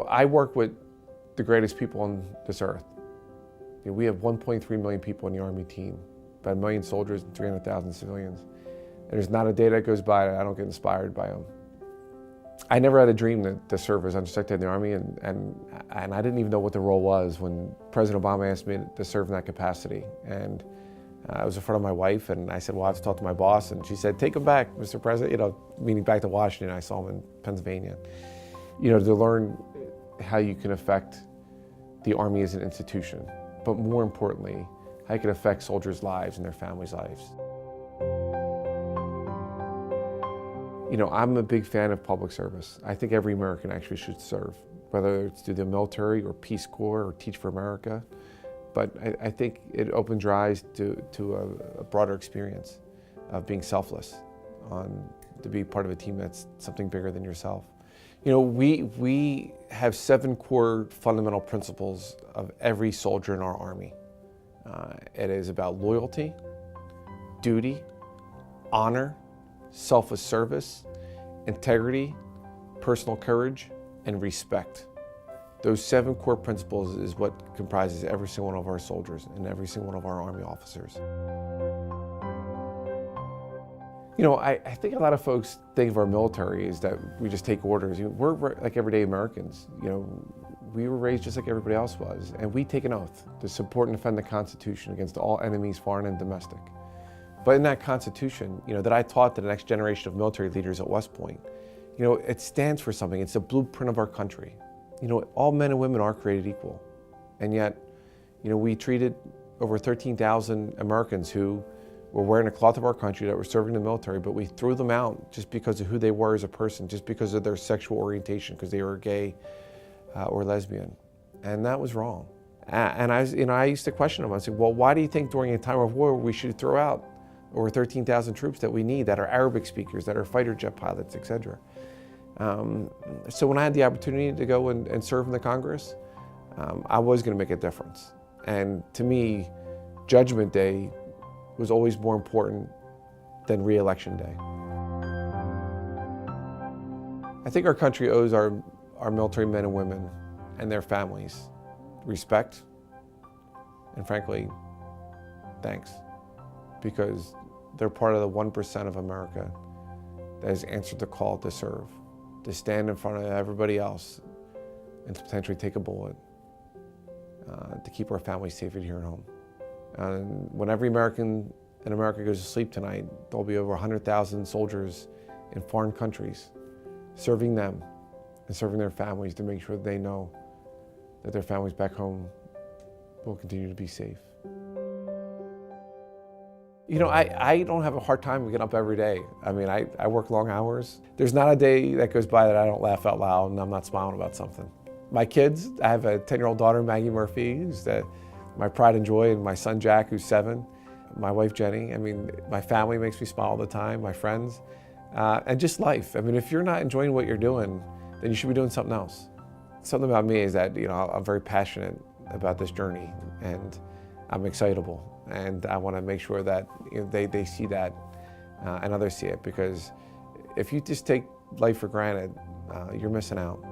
I work with the greatest people on this earth. We have 1.3 million people in the Army team, about 1 million soldiers and 300,000 civilians. And there's not a day that goes by that I don't get inspired by them. I never had a dream to serve as Undersecretary in the Army, and I didn't even know what the role was when President Obama asked me to serve in that capacity. And I was in front of my wife, and I said, well, I have to talk to my boss. And she said, take him back, Mr. President, meaning back to Washington. I saw him in Pennsylvania. To learn how you can affect the Army as an institution, but more importantly, how you can affect soldiers' lives and their families' lives. I'm a big fan of public service. I think every American actually should serve, whether it's through the military or Peace Corps or Teach for America. But I think it opens your eyes to a broader experience of being selfless, to be part of a team that's something bigger than yourself. We have 7 core fundamental principles of every soldier in our Army. It is about loyalty, duty, honor, selfless service, integrity, personal courage, and respect. Those 7 core principles is what comprises every single one of our soldiers and every single one of our Army officers. I think a lot of folks think of our military as that we just take orders. We're like everyday Americans. We were raised just like everybody else was, and we take an oath to support and defend the Constitution against all enemies, foreign and domestic. But in that Constitution, that I taught to the next generation of military leaders at West Point, it stands for something. It's a blueprint of our country. All men and women are created equal. And yet, we treated over 13,000 Americans who were wearing a cloth of our country, that were serving the military, but we threw them out just because of who they were as a person, just because of their sexual orientation, because they were gay or lesbian. And that was wrong. And I used to question them. I said, well, why do you think during a time of war we should throw out over 13,000 troops that we need, that are Arabic speakers, that are fighter jet pilots, etc.? So when I had the opportunity to go and serve in the Congress, I was going to make a difference. And to me, Judgment Day was always more important than re-election day. I think our country owes our military men and women and their families respect and, frankly, thanks, because they're part of the 1% of America that has answered the call to serve, to stand in front of everybody else and to potentially take a bullet to keep our families safe here at home. And when every American in America goes to sleep tonight, there'll be over 100,000 soldiers in foreign countries serving them and serving their families to make sure that they know that their families back home will continue to be safe. I don't have a hard time getting up every day. I work long hours. There's not a day that goes by that I don't laugh out loud and I'm not smiling about something. My kids, I have a 10-year-old daughter, Maggie Murphy, who's my pride and joy, and my son, Jack, who's 7, my wife, Jenny. My family makes me smile all the time, my friends, and just life. If you're not enjoying what you're doing, then you should be doing something else. Something about me is that, I'm very passionate about this journey, and I'm excitable, and I want to make sure that they see that and others see it, because if you just take life for granted, you're missing out.